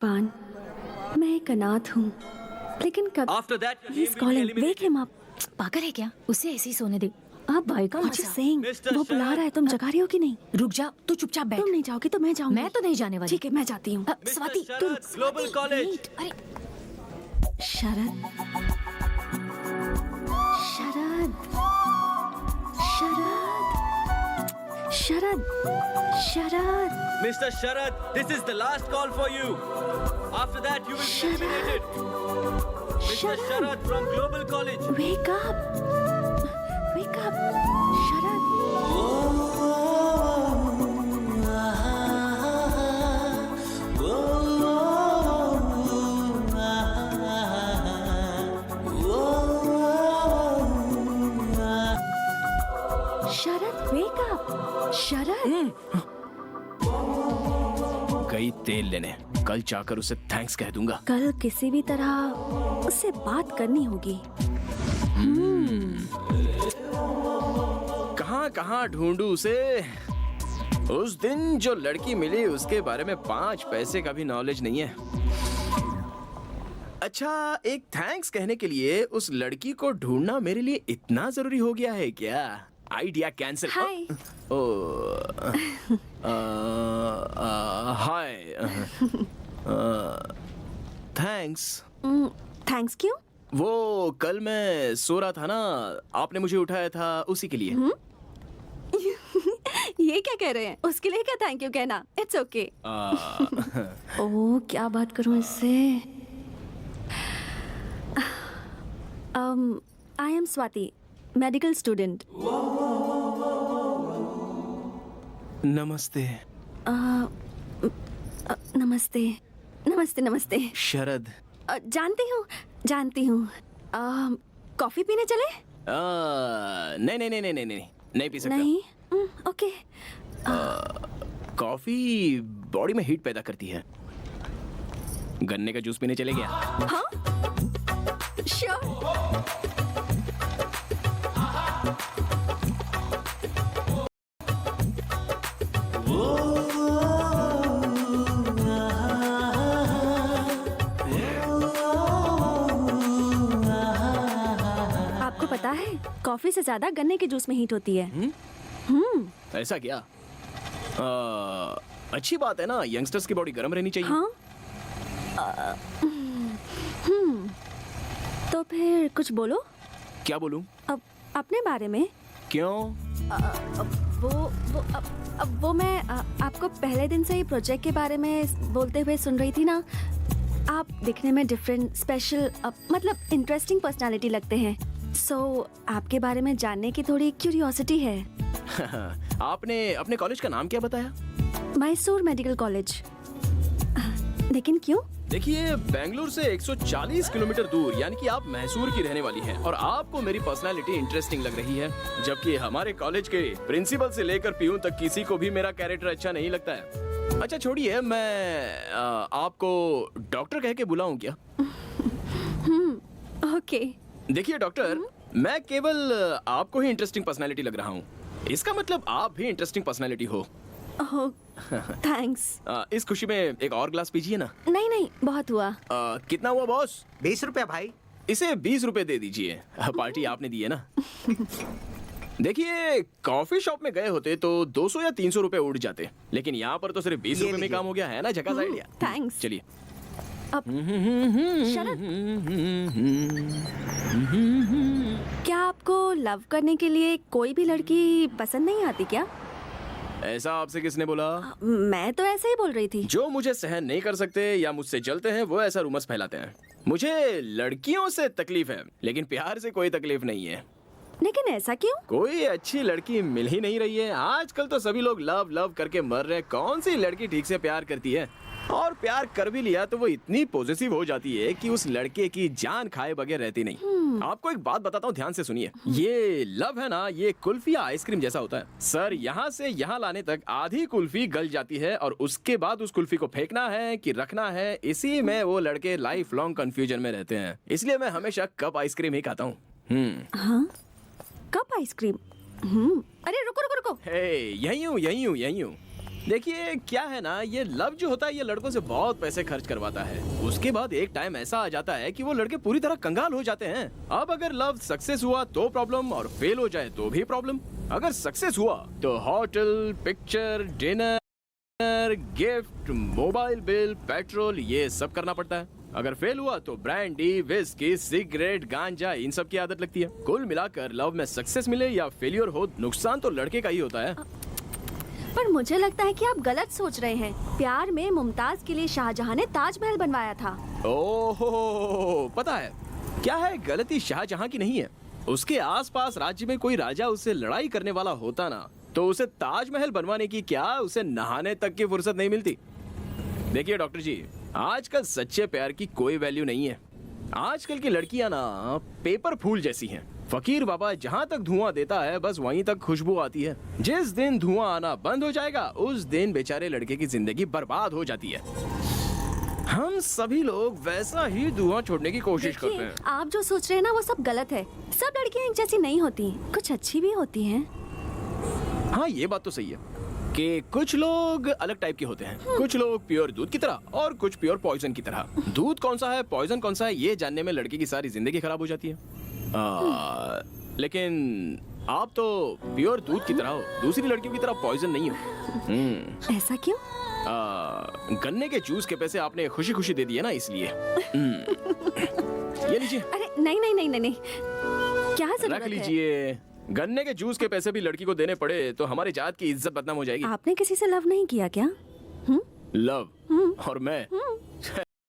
पान, मैं एक अनाथ हूँ, लेकिन कब After that, your He's name will be calling. eliminated. Wake him up. पागल है क्या? उसे ऐसे ही सोने दे। आप भाई का मजा। saying. Mr. वो बुला रहा है, तुम जगा रही हो कि नहीं? रुक जा, तू चुपचाप बैठ। तुम नहीं जाओगी तो मैं जाऊंगी। मैं तो नहीं जाने वाली। ठीक है, मैं जाती हूँ। Mr. Swati, Sharat, Global College. अरे शरद, शरद, शरद, शरद, शरद, Mr. Sharat, this is the last call for you. After that, you will be Sharat. eliminated. Mr. Sharat. Sharat from Global College. wake up, wake up, Sharad. Sharad, wake up, शरद। गई तेल लेने। कल जाकर उसे thanks कह दूंगा। कल किसी भी तरह उससे बात करनी होगी। कहाँ कहाँ ढूंढूं उसे? उस दिन जो लड़की मिली उसके बारे में 5 पैसे का भी नॉलेज नहीं है। अच्छा, एक थैंक्स कहने के लिए उस लड़की को ढूंढना मेरे लिए इतना जरूरी हो गया है क्या? Idea cancel. Hi. Hi. Thanks. Thanks क्यों? वो कल मैं सो रहा था ना, आपने मुझे उठाया था उसी के लिए। ये क्या कह रहे हैं? उसके लिए क्या थैंक यू कहना? It's okay. ओह, क्या बात करूं इससे? I am Swati, medical student. नमस्ते। नमस्ते, नमस्ते, नमस्ते। शरद। जानती हूँ। कॉफी पीने चले? नहीं नहीं नहीं नहीं नहीं नहीं नहीं पी सकता। नहीं? ओके। कॉफी बॉडी में हीट पैदा करती है। गन्ने का जूस पीने चले गया। हाँ? श्योर। आपको पता है, कॉफी से ज्यादा गन्ने के जूस में हीट होती है। ऐसा क्या? अच्छी बात है ना, यंगस्टर्स की बॉडी गर्म रहनी चाहिए। हाँ? तो फिर कुछ बोलो। क्या बोलूं? अब अपने बारे में। क्यों? वो मैं आपको पहले दिन से ही प्रोजेक्ट के बारे में बोलते हुए सुन रही थी ना। आप दिखने में डिफरेंट, स्पेशल, मतलब इंटरेस्टिंग पर्सनालिटी लगते हैं। सो आपके बारे में जानने की थोड़ी क्यूरियोसिटी है। आपने अपने कॉलेज का नाम क्या बताया? Mysore medical college. लेकिन क्यों? देखिए, बेंगलुरु से 140 किलोमीटर दूर, यानी कि आप मैसूर की रहने वाली हैं और आपको मेरी पर्सनालिटी इंटरेस्टिंग लग रही है, जबकि हमारे कॉलेज के प्रिंसिपल से लेकर पीयून तक किसी को भी मेरा कैरेक्टर अच्छा नहीं लगता है। अच्छा छोड़िए, मैं आपको डॉक्टर कह के बुलाऊं क्या? ओके। देखिए डॉक्टर, मैं केवल आपको ही इंटरेस्टिंग पर्सनालिटी लग रहा हूँ। इसका मतलब आप भी इंटरेस्टिंग पर्सनालिटी हो। ओह, थैंक्स। इस खुशी में एक और ग्लास पीजिए ना। नहीं, बहुत हुआ। कितना हुआ बॉस? 20 रुपया भाई। इसे 20 रुपए दे दीजिए। पार्टी आपने दी है ना। देखिए, कॉफी शॉप में गए होते तो 200 या 300 रुपए उड़ जाते, लेकिन यहाँ पर तो सिर्फ 20 रुपए में काम हो गया है ना। झकास आइडिया। थैंक्स। चलिए। शरद, क्या आपको लव करने के लिए कोई भी लड़की पसंद नहीं आती क्या? ऐसा आपसे किसने बोला? मैं तो ऐसे ही बोल रही थी। जो मुझे सहन नहीं कर सकते या मुझसे जलते हैं वो ऐसा रूमर्स फैलाते हैं। मुझे लड़कियों से तकलीफ है, लेकिन प्यार से कोई तकलीफ नहीं है। लेकिन ऐसा क्यों? कोई अच्छी लड़की मिल ही नहीं रही है। आजकल तो सभी लोग लव लव करके मर रहे हैं। कौन सी लड़की ठीक से प्यार करती है? और प्यार कर भी लिया तो वो इतनी पॉजिटिव हो जाती है कि उस लड़के की जान खाए बगैर रहती नहीं। आपको एक बात बताता हूँ, ध्यान से सुनिए। ये लव है ना, ये कुल्फी या आइसक्रीम जैसा होता है। सर, यहाँ से यहाँ लाने तक आधी कुल्फी गल जाती है और उसके बाद उस कुल्फी को फेंकना है कि रखना है, इसी में वो लड़के लाइफ लॉन्ग कंफ्यूजन में रहते हैं। इसलिए मैं हमेशा कप आइसक्रीम ही खाता हूँ। हाँ? Cup ice cream? अरे रुको रुको रुको। हे, यही हूँ। देखिए क्या है ना, ये लव जो होता है ये लड़कों से बहुत पैसे खर्च करवाता है। उसके बाद एक टाइम ऐसा आ जाता है कि वो लड़के पूरी तरह कंगाल हो जाते हैं। अब अगर लव सक्सेस हुआ तो प्रॉब्लम, और फेल हो जाए तो भी प्रॉब्लम। अगर सक्सेस हुआ तो hotel, picture, dinner, gift, mobile bill, petrol, ये सब करना पड़ता है। अगर फेल हुआ तो ब्रांडी, विस्की, सिगरेट, गांजा, इन सब की आदत लगती है। कुल मिलाकर लव में सक्सेस मिले या फेलियर हो, नुकसान तो लड़के का ही होता है। पर मुझे लगता है कि आप गलत सोच रहे हैं। प्यार में मुमताज के लिए शाहजहां ने ताजमहल बनवाया था। ओहो, पता है क्या है, गलती शाहजहां की नहीं है। उसके आसपास राज्य में कोई राजा उससे लड़ाई करने वाला होता ना, तो उसे ताजमहल बनवाने की क्या, उसे नहाने तक की फुर्सत नहीं मिलती। देखिए डॉक्टर जी, आजकल सच्चे प्यार की कोई वैल्यू नहीं है। आजकल की लड़कियां ना पेपर फूल जैसी हैं। फकीर बाबा जहां तक धुआं देता है बस वहीं तक खुशबू आती है। जिस दिन धुआं आना बंद हो जाएगा उस दिन बेचारे लड़के की जिंदगी बर्बाद हो जाती है। हम सभी लोग वैसा ही धुआं छोड़ने की कोशिश करते देखिए, हैं। आप जो सोच रहे हैं ना वो सब गलत है। सब लड़कियां एक जैसी नहीं होती, कुछ अच्छी भी होती हैं। हाँ ये बात तो सही है कि कुछ लोग अलग टाइप के होते हैं। कुछ लोग प्योर दूध की तरह और कुछ प्योर पॉइजन की तरह। दूध कौन सा है, पॉइजन कौन सा है, ये जानने में लड़के की सारी जिंदगी खराब हो जाती है। लेकिन आप तो प्योर दूध की तरह हो, दूसरी लड़कियों की तरह पॉइजन नहीं हो। ऐसा क्यों? गन्ने के जूस के पैसे आपने खुशी खुशी दे दिए ना, इसलिए। ये लीजिए। अरे नहीं नहीं नहीं नहीं नहीं, क्या जरूरत रख है? लीजिए। गन्ने के जूस के पैसे भी लड़की को देने पड़े तो हमारी जात की इज्जत बदनाम हो जाएगी। आपने किसी से लव नहीं किया क्या? लव और मैं